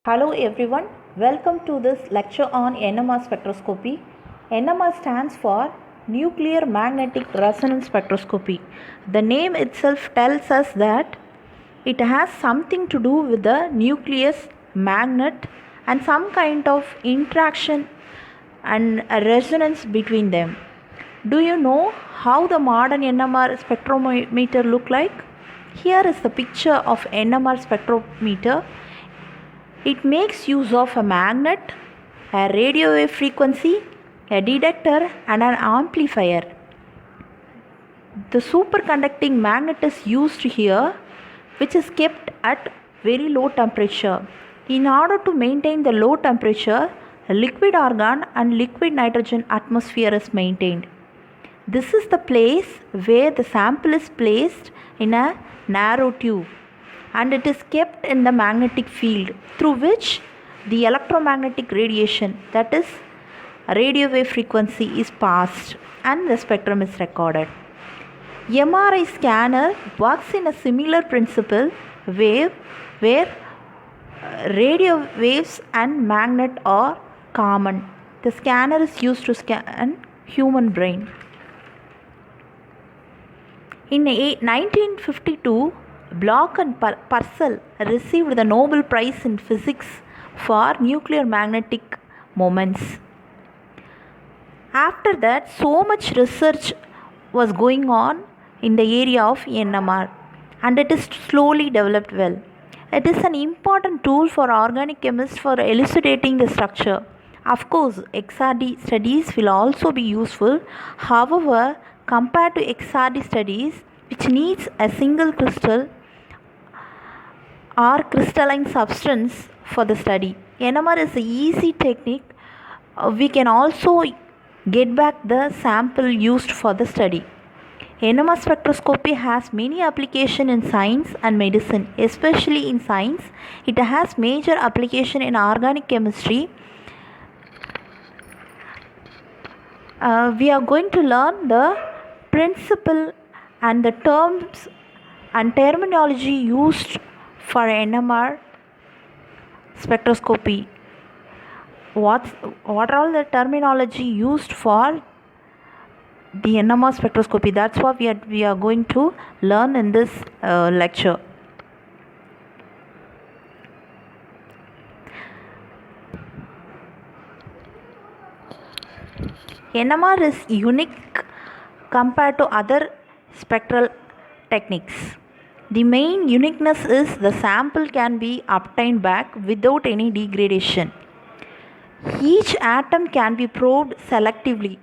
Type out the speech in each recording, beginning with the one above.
Hello everyone, welcome to this lecture on NMR spectroscopy. NMR stands for Nuclear Magnetic Resonance Spectroscopy. The name itself tells us that it has something to do with the nucleus, magnet, and some kind of interaction and a resonance between them. Do you know how the modern NMR spectrometer look like? Here is the picture of NMR spectrometer. It makes use of a magnet, a radio wave frequency, a detector, and an amplifier. The superconducting magnet is used here, which is kept at very low temperature. In order to maintain the low temperature, a liquid argon and liquid nitrogen atmosphere is maintained. This is the place where the sample is placed in a narrow tube, and it is kept in the magnetic field through which the electromagnetic radiation, that is radio wave frequency, is passed and the spectrum is recorded. MRI scanner works in a similar principle where radio waves and magnet are common. The scanner is used to scan human brain. In 1952, Bloch and Purcell received the Nobel Prize in Physics for nuclear magnetic moments. After that, so much research was going on in the area of NMR, and it is slowly developed well. It is an important tool for organic chemists for elucidating the structure. Of course, XRD studies will also be useful. However, compared to XRD studies, which needs a single crystal or crystalline substance for the study, NMR is an easy technique. We can also get back the sample used for the study. NMR spectroscopy has many applications in science and medicine. Especially in science, it has major application in organic chemistry. We are going to learn the principle and the terms and terminology used for NMR spectroscopy. What are all the terminology used for the NMR spectroscopy? That's what we are going to learn in this lecture. NMR is unique compared to other spectral techniques. The main uniqueness is the sample can be obtained back without any degradation. Each atom can be probed selectively.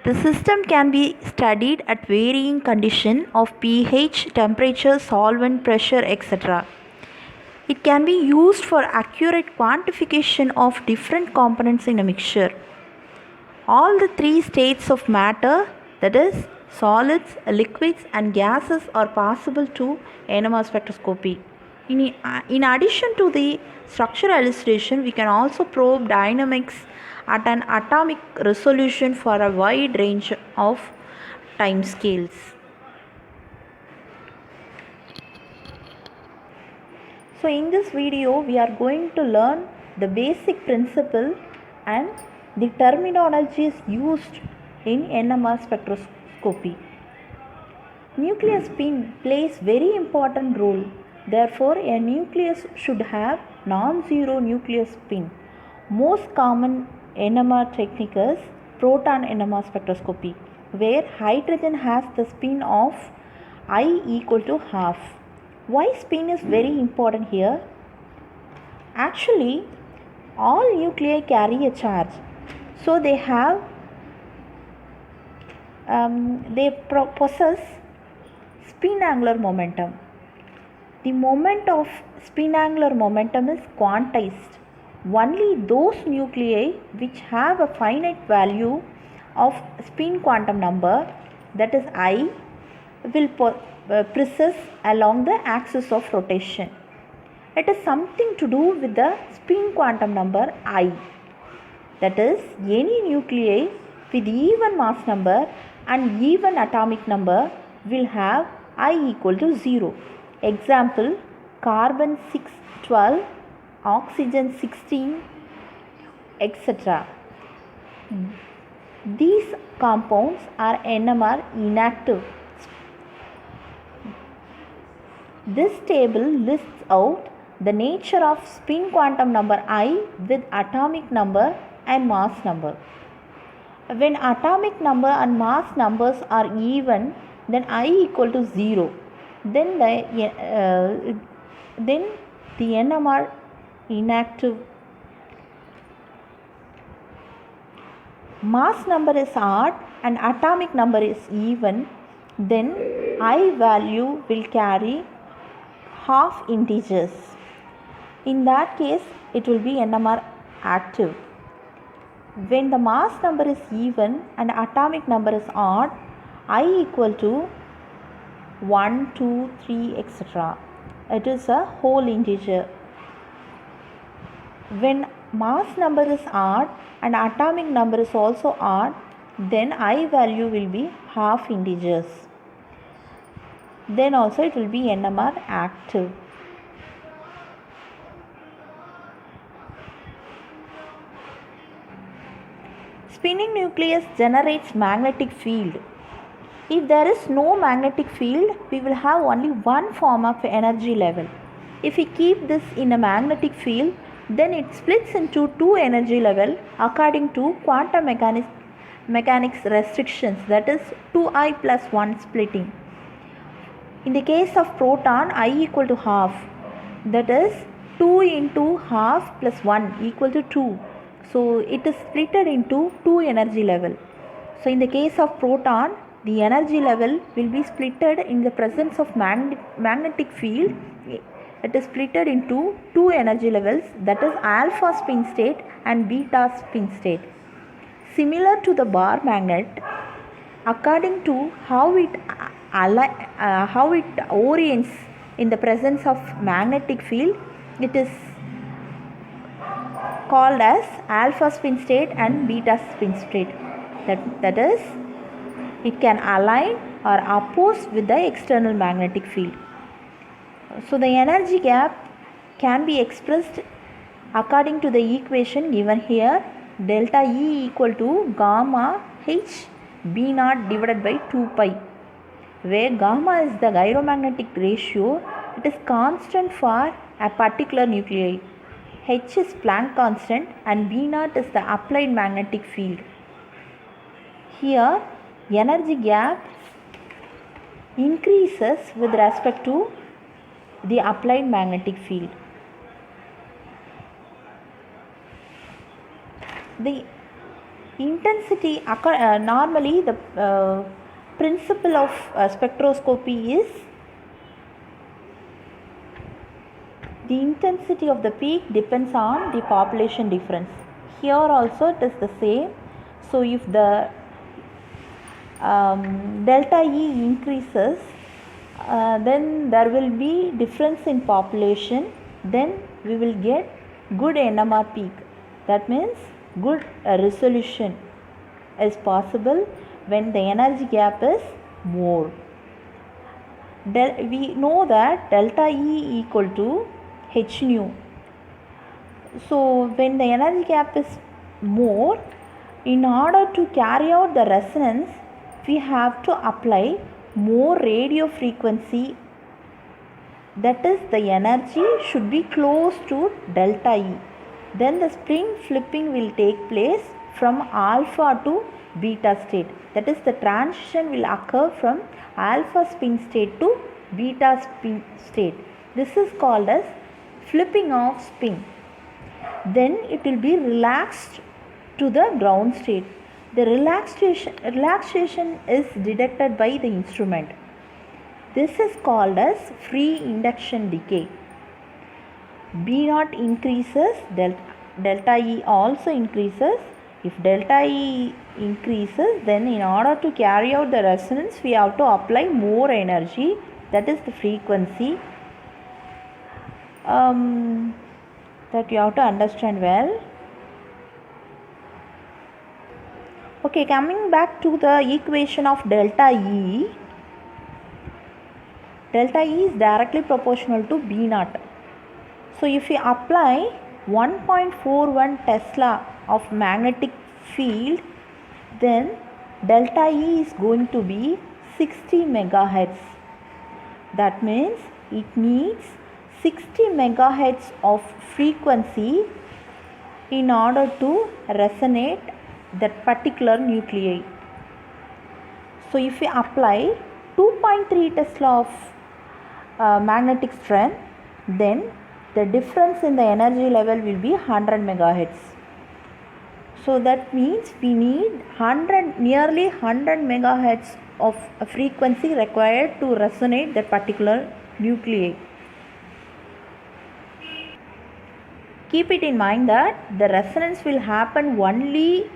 The system can be studied at varying conditions of pH, temperature, solvent, pressure, etc. It can be used for accurate quantification of different components in a mixture. All the three states of matter, that is solids, liquids and gases, are possible to NMR spectroscopy. In addition to the structural elucidation, we can also probe dynamics at an atomic resolution for a wide range of time scales. So in this video, we are going to learn the basic principle and the terminologies used in NMR spectroscopy. Nucleus spin plays very important role. Therefore, a nucleus should have non-zero nucleus spin. Most common NMR technique is proton NMR spectroscopy, where hydrogen has the spin of I equal to half. Why spin is very important here? Actually, all nuclei carry a charge, so they possess spin angular momentum. The moment of spin angular momentum is quantized. Only those nuclei which have a finite value of spin quantum number, that is I, will precess along the axis of rotation. It is something to do with the spin quantum number I. That is, any nuclei with even mass number and even atomic number will have I equal to 0. Example, carbon 612 oxygen 16, etc. These compounds are NMR inactive. This table lists out the nature of spin quantum number I with atomic number and mass number. When atomic number and mass numbers are even, then I equal to 0. Then the NMR inactive. Mass number is odd and atomic number is even, then I value will carry half integers. In that case, it will be NMR active. When the mass number is even and atomic number is odd, I equal to 1, 2, 3, etc. It is a whole integer. When mass number is odd and atomic number is also odd, then I value will be half integers. Then also it will be NMR active. Spinning nucleus generates magnetic field. If there is no magnetic field, we will have only one form of energy level. If we keep this in a magnetic field, then it splits into two energy level according to quantum mechanics restrictions, that is 2I plus 1 splitting. In the case of proton, I equal to half, that is 2 into half plus 1 equal to 2. So it is splitted into two energy level. So in the case of proton, the energy level will be splitted in the presence of magnetic field. It is splitted into two energy levels, that is alpha spin state and beta spin state. Similar to the bar magnet, according to how it orients in the presence of magnetic field, it is called as alpha spin state and beta spin state. That is, it can align or oppose with the external magnetic field. So the energy gap can be expressed according to the equation given here, delta E equal to gamma H B naught divided by 2 pi, where gamma is the gyromagnetic ratio. It is constant for a particular nuclei. H is Planck constant and B naught is the applied magnetic field. Here energy gap increases with respect to the applied magnetic field. The intensity, normally the principle of spectroscopy is the intensity of the peak depends on the population difference. Here also it is the same. So if the delta E increases, then there will be difference in population, then we will get good NMR peak. That means good resolution is possible when the energy gap is more. We know that delta E equal to H nu. So when the energy gap is more, in order to carry out the resonance, we have to apply more radio frequency, that is the energy should be close to delta E. Then the spin flipping will take place from alpha to beta state, that is the transition will occur from alpha spin state to beta spin state. This is called as flipping of spin. Then it will be relaxed to the ground state. The relaxation is detected by the instrument. This is called as free induction decay. B naught increases, delta E also increases. If delta E increases, then in order to carry out the resonance, we have to apply more energy, that is the frequency. That you have to understand well. Okay, coming back to the equation of delta E. Delta E is directly proportional to B naught. So if we apply 1.41 Tesla of magnetic field, then delta E is going to be 60 megahertz. That means it needs 60 megahertz of frequency in order to resonate that particular nuclei. So if we apply 2.3 Tesla of magnetic strength, then the difference in the energy level will be 100 megahertz. So that means we need nearly 100 megahertz of frequency required to resonate that particular nuclei. Keep it in mind that the resonance will happen only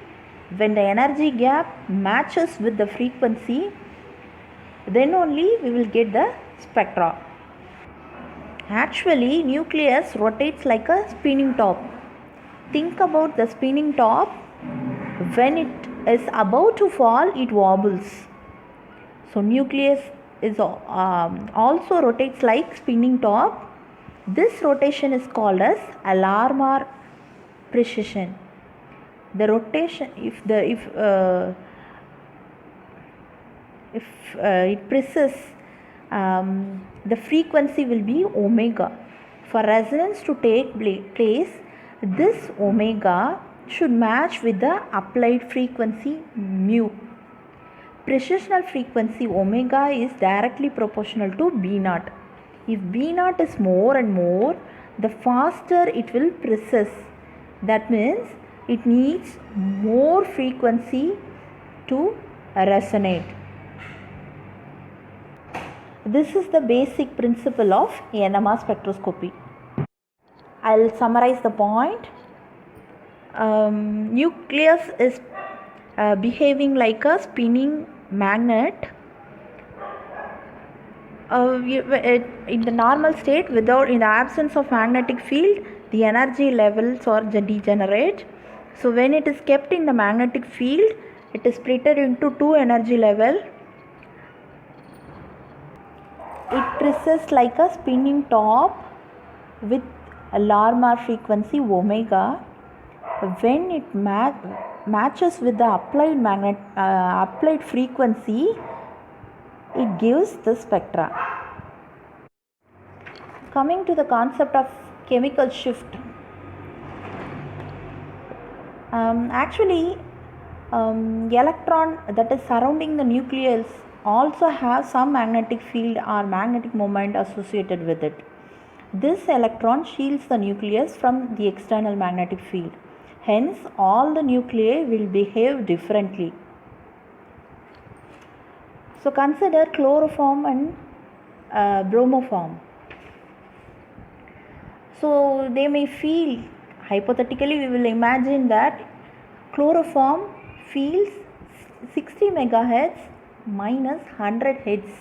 when the energy gap matches with the frequency, then only we will get the spectra. Actually, nucleus rotates like a spinning top. Think about the spinning top. When it is about to fall, it wobbles. So nucleus is also rotates like spinning top. This rotation is called as alarmar precession. The rotation, if it presses, the frequency will be omega. For resonance to take place, this omega should match with the applied frequency mu. Precessional frequency omega is directly proportional to B naught. If B naught is more and more, the faster it will precess. That means it needs more frequency to resonate. This is the basic principle of NMR spectroscopy. I'll summarize the point. Nucleus is behaving like a spinning magnet. In the normal state, in the absence of magnetic field, the energy levels are degenerate. So when it is kept in the magnetic field, it is split into two energy levels. It presses like a spinning top with alarmar frequency omega. When it matches with the applied frequency, it gives the spectra. Coming to the concept of chemical shift. Electron that is surrounding the nucleus also have some magnetic field or magnetic moment associated with it. This electron shields the nucleus from the external magnetic field. Hence, all the nuclei will behave differently. So, consider chloroform and bromoform. So, they may feel, hypothetically, we will imagine that chloroform feels 60 megahertz minus 100 hertz,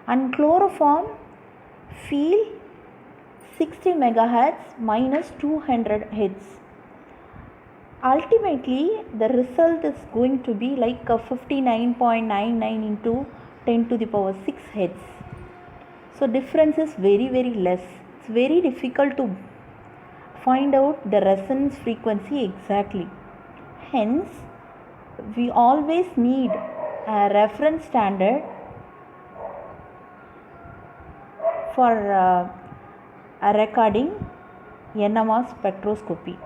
and chloroform feel 60 megahertz minus 200 hertz. Ultimately, the result is going to be like a 59.99 into 10 to the power 6 hertz. So, difference is very less. It's very difficult to find out the resonance frequency exactly. Hence, we always need a reference standard for recording NMR spectroscopy.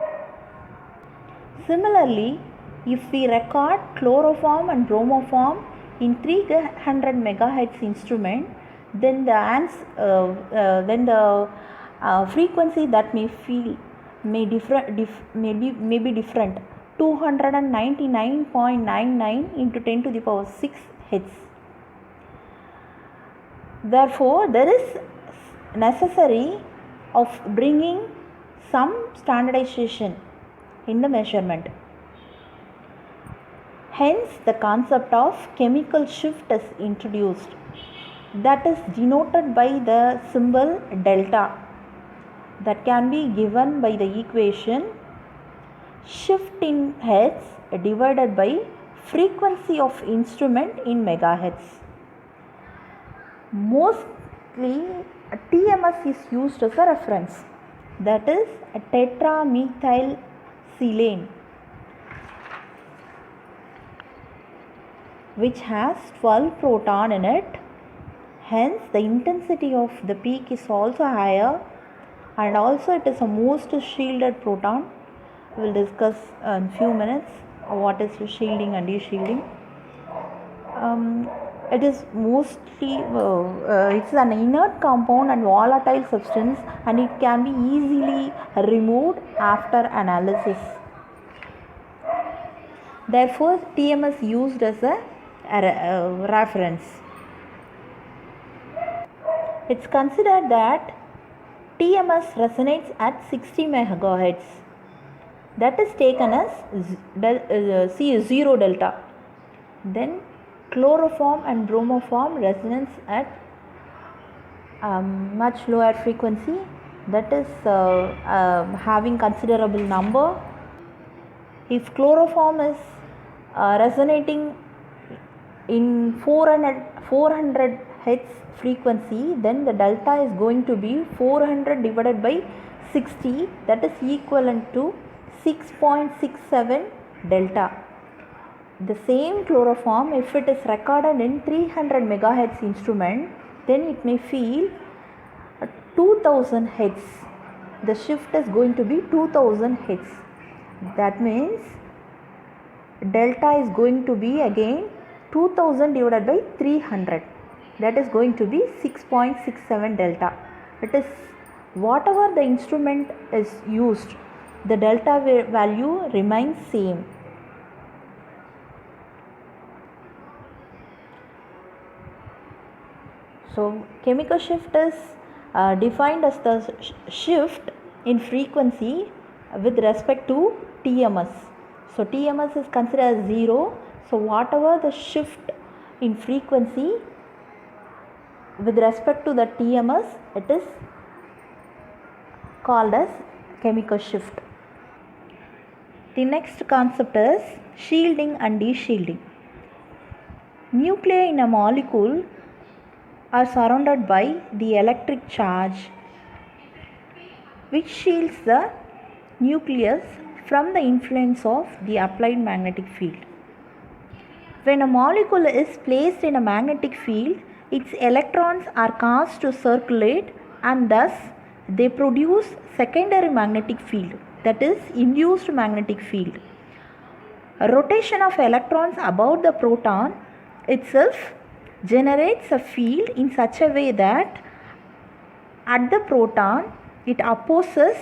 Similarly, if we record chloroform and bromoform in 300 megahertz instrument, then the frequency that may feel may be different. 299.99 into 10 to the power 6 hertz. Therefore, there is necessary of bringing some standardization in the measurement. Hence, the concept of chemical shift is introduced. That is denoted by the symbol delta, that can be given by the equation shift in hertz divided by frequency of instrument in megahertz. Mostly TMS is used as a reference. that is a tetramethylsilane, which has 12 proton in it. Hence the intensity of the peak is also higher, and also it is a most shielded proton. We will discuss in few minutes what is shielding and de-shielding. It is mostly it's an inert compound and volatile substance, and it can be easily removed after analysis. Therefore TMS used as a reference. It's considered that TMS resonates at 60 MHz. That is taken as C0 delta. Then chloroform and bromoform resonance at much lower frequency, that is having considerable number. If chloroform is resonating in 400 Hz frequency, then the delta is going to be 400 divided by 60, that is equivalent to 6.67 delta. The same chloroform, if it is recorded in 300 MHz instrument, then it may feel 2000 Hz. The shift is going to be 2000 Hz. That means delta is going to be again 2000 divided by 300. That is going to be 6.67 delta. It is whatever the instrument is used, the delta value remains same. So chemical shift is defined as the shift in frequency with respect to TMS. So TMS is considered as 0. So whatever the shift in frequency with respect to the TMS, it is called as chemical shift. The next concept is shielding and de-shielding. Nuclei in a molecule are surrounded by the electric charge, which shields the nucleus from the influence of the applied magnetic field. When a molecule is placed in a magnetic field, its electrons are caused to circulate, and thus they produce secondary magnetic field, that is induced magnetic field. A rotation of electrons about the proton itself generates a field in such a way that at the proton it opposes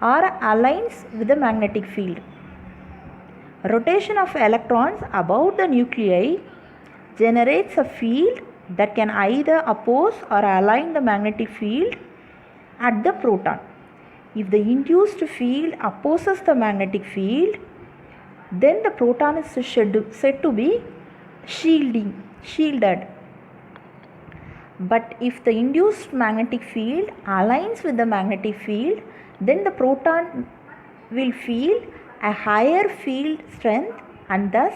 or aligns with the magnetic field. Rotation of electrons about the nuclei generates a field that can either oppose or align the magnetic field at the proton. If the induced field opposes the magnetic field, then the proton is said to be shielded. But if the induced magnetic field aligns with the magnetic field, then the proton will feel a higher field strength, and thus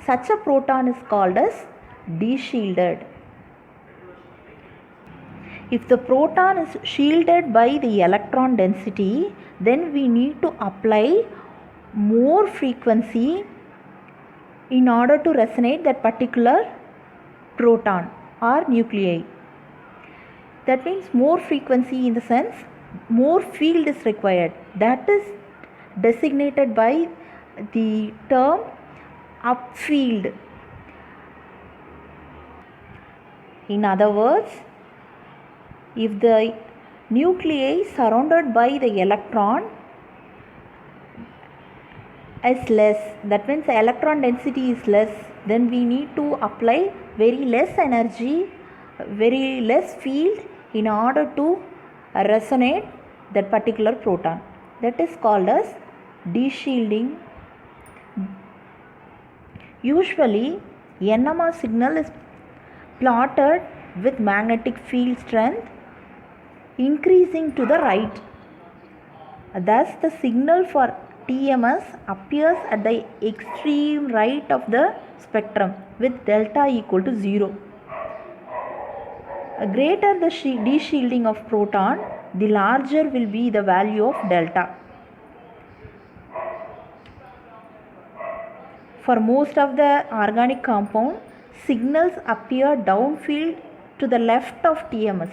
such a proton is called as de-shielded. If the proton is shielded by the electron density, then we need to apply more frequency in order to resonate that particular proton or nuclei. That means more frequency in the sense more field is required. That is designated by the term upfield. In other words, if the nuclei surrounded by the electron is less, that means the electron density is less, then we need to apply very less energy, very less field in order to resonate that particular proton. That is called as de-shielding. Usually NMR signal is plotted with magnetic field strength increasing to the right. Thus the signal for TMS appears at the extreme right of the spectrum with delta equal to 0. Greater the de-shielding of proton, the larger will be the value of delta. For most of the organic compound, signals appear downfield to the left of TMS.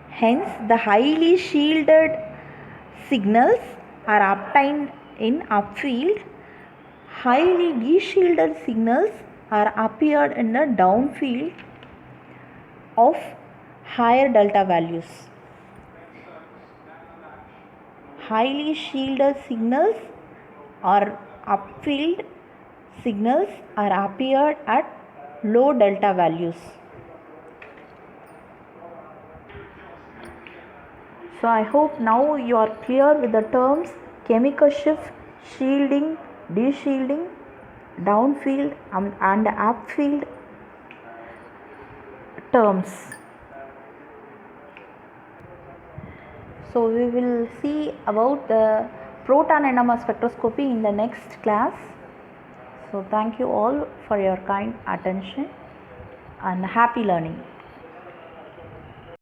Hence, the highly shielded signals are obtained in upfield. Highly deshielded signals are appeared in the downfield of higher delta values. Highly shielded signals or upfield signals are appeared at low delta values. So I hope now you are clear with the terms chemical shift, shielding, deshielding, downfield and upfield terms. So we will see about the proton NMR spectroscopy in the next class. So thank you all for your kind attention and happy learning.